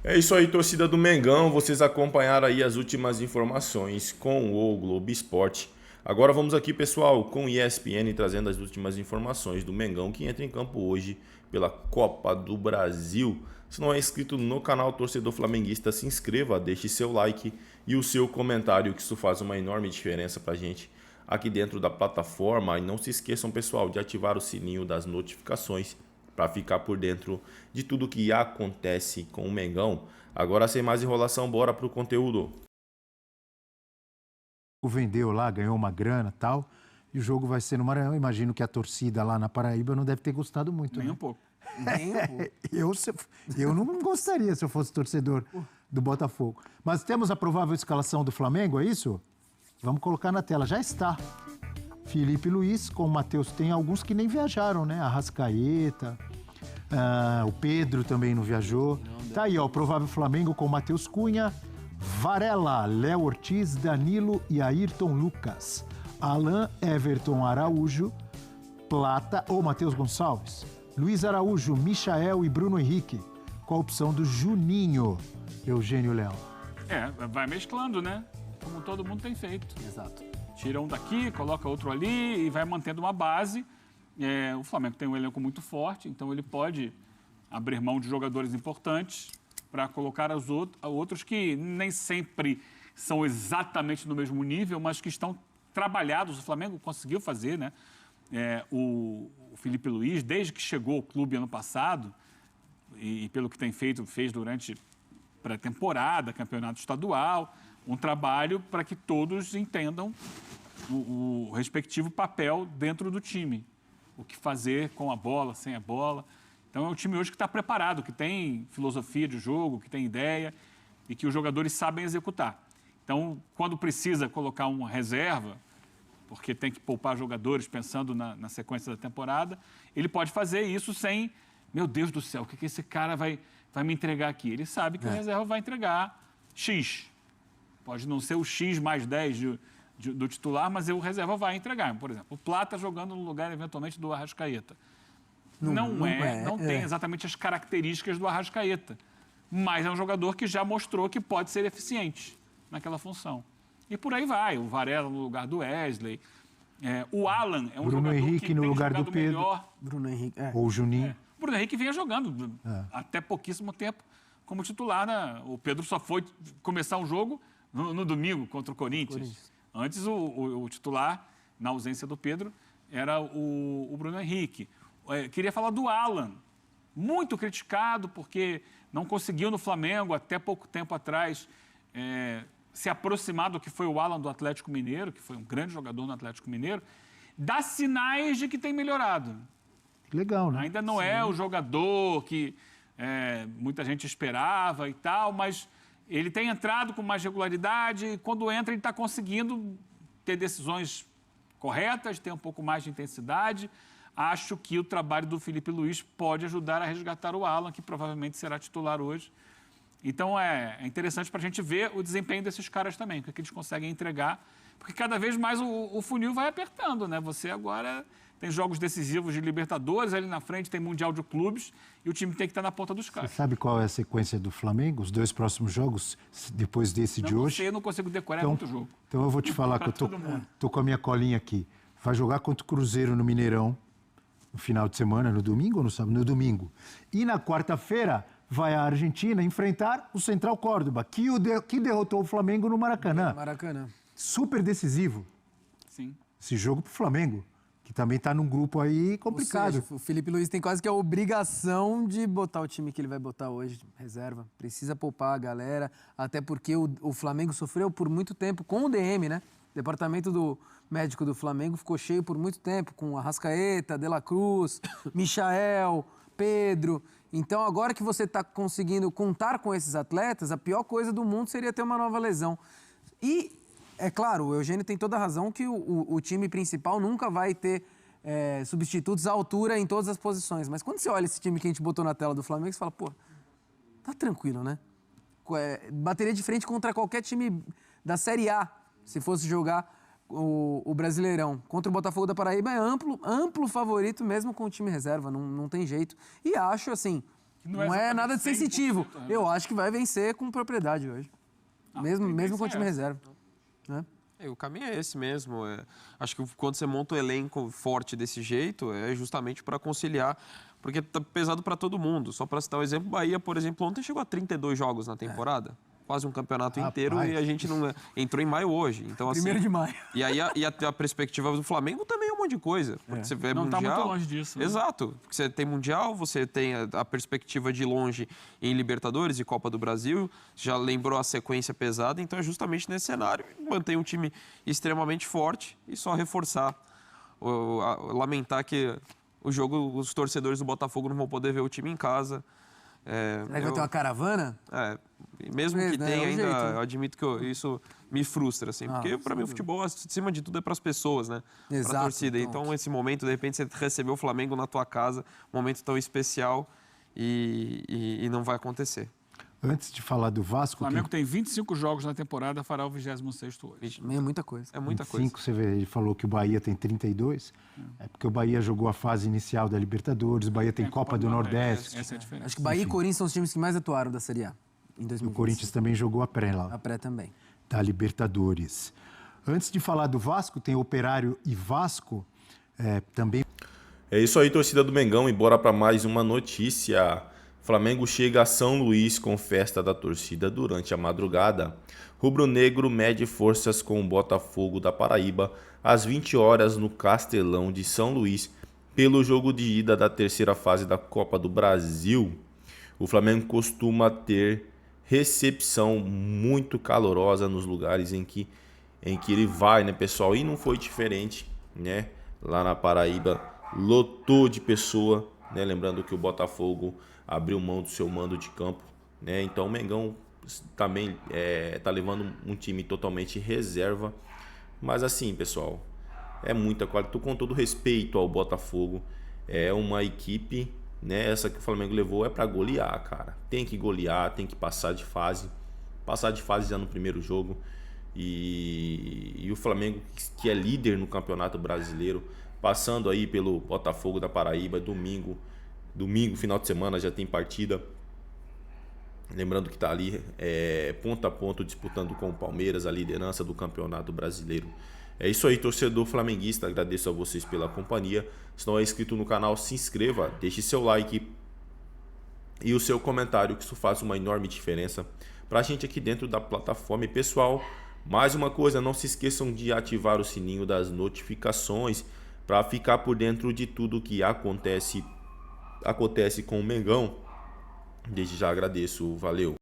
É isso aí, torcida do Mengão. Vocês acompanharam aí as últimas informações com o Globo Esporte. Agora vamos aqui, pessoal, com o ESPN trazendo as últimas informações do Mengão que entra em campo hoje pela Copa do Brasil. Se não é inscrito no canal Torcedor Flamenguista, se inscreva, deixe seu like e o seu comentário, que isso faz uma enorme diferença pra gente aqui dentro da plataforma. E não se esqueçam, pessoal, de ativar o sininho das notificações para ficar por dentro de tudo que acontece com o Mengão. Agora, sem mais enrolação, bora pro conteúdo. Vendeu lá, ganhou uma grana e tal, e o jogo vai ser no Maranhão. Imagino que a torcida lá na Paraíba não deve ter gostado muito, Nem né? um pouco. Nem um pouco. Eu não gostaria se eu fosse torcedor do Botafogo. Mas temos a provável escalação do Flamengo, é isso? Vamos colocar na tela. Já está. Felipe Luiz com o Matheus. Tem alguns que nem viajaram, né? Arrascaeta, o Pedro também não viajou. Tá aí, ó, o provável Flamengo com o Matheus Cunha, Varela, Léo Ortiz, Danilo e Ayrton Lucas. Alan, Everton Araújo, Plata ou Matheus Gonçalves. Luiz Araújo, Michael e Bruno Henrique. Com a opção do Juninho. Eugênio Leão. Vai mesclando, né? Como todo mundo tem feito. Exato. Tira um daqui, coloca outro ali e vai mantendo uma base. O Flamengo tem um elenco muito forte, então ele pode abrir mão de jogadores importantes para colocar outros que nem sempre são exatamente no mesmo nível, mas que estão trabalhados. O Flamengo conseguiu fazer, né? O Felipe Luiz, desde que chegou ao clube ano passado, e pelo que tem feito, fez durante pré-temporada, campeonato estadual, um trabalho para que todos entendam o respectivo papel dentro do time. O que fazer com a bola, sem a bola. Então é um time hoje que está preparado, que tem filosofia de jogo, que tem ideia e que os jogadores sabem executar. Então, quando precisa colocar uma reserva, porque tem que poupar jogadores pensando na sequência da temporada, ele pode fazer isso sem, meu Deus do céu, o que esse cara vai me entregar aqui? Ele sabe que o reserva vai entregar X. Pode não ser o X mais 10 do titular, mas o reserva vai entregar. Por exemplo, o Plata jogando no lugar, eventualmente, do Arrascaeta. Não tem exatamente as características do Arrascaeta, mas é um jogador que já mostrou que pode ser eficiente naquela função. E por aí vai, o Varela no lugar do Wesley, o Alan é um Bruno jogador Henrique que no tem lugar do jogado Pedro. melhor. Bruno Henrique. Ou o Juninho. O Bruno Henrique vinha jogando até pouquíssimo tempo como titular. O Pedro só foi começar o jogo no domingo contra o Corinthians. Antes, o titular, na ausência do Pedro, era o Bruno Henrique. Queria falar do Alan, muito criticado porque não conseguiu no Flamengo, até pouco tempo atrás, se aproximar do que foi o Alan do Atlético Mineiro, que foi um grande jogador no Atlético Mineiro, dá sinais de que tem melhorado. Legal, né? Ainda não é o jogador que muita gente esperava e tal, mas ele tem entrado com mais regularidade e quando entra ele está conseguindo ter decisões corretas, ter um pouco mais de intensidade. Acho que o trabalho do Felipe Luiz pode ajudar a resgatar o Alan, que provavelmente será titular hoje. Então, é interessante para a gente ver o desempenho desses caras também, o que eles conseguem entregar, porque cada vez mais o funil vai apertando, né? Você agora tem jogos decisivos de Libertadores, ali na frente tem Mundial de Clubes, e o time tem que estar na ponta dos caras. Você sabe qual é a sequência do Flamengo? Os 2 próximos jogos, depois desse de hoje? Não sei, eu não consigo decorar, muito jogo. Então eu vou te falar que eu tô com a minha colinha aqui. Vai jogar contra o Cruzeiro no Mineirão, no final de semana, no domingo ou no sábado? No domingo. E na quarta-feira vai a Argentina enfrentar o Central Córdoba, que derrotou o Flamengo no Maracanã. Super decisivo. Sim. Esse jogo pro Flamengo, que também tá num grupo aí complicado. Ou seja, o Felipe Luiz tem quase que a obrigação de botar o time que ele vai botar hoje, reserva. Precisa poupar a galera, até porque o Flamengo sofreu por muito tempo com o DM, né? O departamento do médico do Flamengo ficou cheio por muito tempo, com Arrascaeta, De La Cruz, Michael, Pedro. Então, agora que você está conseguindo contar com esses atletas, a pior coisa do mundo seria ter uma nova lesão. E, é claro, o Eugênio tem toda a razão que o time principal nunca vai ter substitutos à altura em todas as posições. Mas quando você olha esse time que a gente botou na tela do Flamengo, você fala, pô, tá tranquilo, né? Bateria de frente contra qualquer time da Série A, se fosse jogar o Brasileirão. Contra o Botafogo da Paraíba é amplo favorito mesmo com o time reserva, não tem jeito. E acho, assim, Não é nada de 100% sensitivo. reserva. Eu acho que vai vencer com propriedade hoje. Mesmo com o time reserva. Né? O caminho é esse mesmo. Acho que quando você monta um elenco forte desse jeito, é justamente para conciliar, porque tá pesado para todo mundo. Só para citar um exemplo, Bahia, por exemplo, ontem chegou a 32 jogos na temporada. Quase um campeonato inteiro e a gente não entrou em maio hoje. Então, assim, 1º de maio. E aí a perspectiva do Flamengo também é um monte de coisa. Porque você vê Não mundial, tá muito longe disso, né? Exato. Porque você tem Mundial, você tem a perspectiva de longe em Libertadores e Copa do Brasil. Já lembrou a sequência pesada. Então é justamente nesse cenário. Mantém um time extremamente forte e só reforçar. Lamentar que os torcedores do Botafogo não vão poder ver o time em casa. Será que vai ter uma caravana? Mesmo que né? tenha É um ainda, jeito, né? eu admito que isso me frustra, assim, porque para mim o futebol, acima de tudo, é para as pessoas, né? Para a Exato, torcida. Então, esse momento, de repente, você recebeu o Flamengo na tua casa, um momento tão especial e não vai acontecer. Antes de falar do O Vasco, Flamengo tem 25 jogos na temporada, fará o 26º hoje. É muita coisa. É muita coisa. 25, você vê, ele falou que o Bahia tem 32. É porque o Bahia jogou a fase inicial da Libertadores, o Bahia tem Copa do Nordeste. Essa é a diferença. Acho que Bahia e Corinthians são os times que mais atuaram da Série A em 2020. O Corinthians também jogou a pré lá, A pré também. da Libertadores. Antes de falar do Vasco, tem Operário e Vasco também. É isso aí, torcida do Mengão, e bora para mais uma notícia. Flamengo chega a São Luís com festa da torcida durante a madrugada. Rubro-negro mede forças com o Botafogo da Paraíba às 20 horas no Castelão de São Luís pelo jogo de ida da terceira fase da Copa do Brasil. O Flamengo costuma ter recepção muito calorosa nos lugares em que ele vai, né, pessoal? E não foi diferente, né? Lá na Paraíba lotou de pessoa, né? Lembrando que o Botafogo abriu mão do seu mando de campo, né? Então o Mengão também tá levando um time totalmente reserva. Mas assim, pessoal, é muita qualidade. Com todo respeito ao Botafogo, é uma equipe, né? Essa que o Flamengo levou é para golear, cara. Tem que golear, tem que passar de fase. Passar de fase já no primeiro jogo. E o Flamengo, que é líder no Campeonato Brasileiro, passando aí pelo Botafogo da Paraíba, domingo, final de semana, já tem partida. Lembrando que está ali ponto a ponto disputando com o Palmeiras a liderança do Campeonato Brasileiro. É isso aí, torcedor flamenguista. Agradeço a vocês pela companhia. Se não é inscrito no canal, se inscreva, deixe seu like e o seu comentário, que isso faz uma enorme diferença para a gente aqui dentro da plataforma. E pessoal, mais uma coisa, não se esqueçam de ativar o sininho das notificações para ficar por dentro de tudo que acontece com o Mengão. Desde já agradeço, valeu.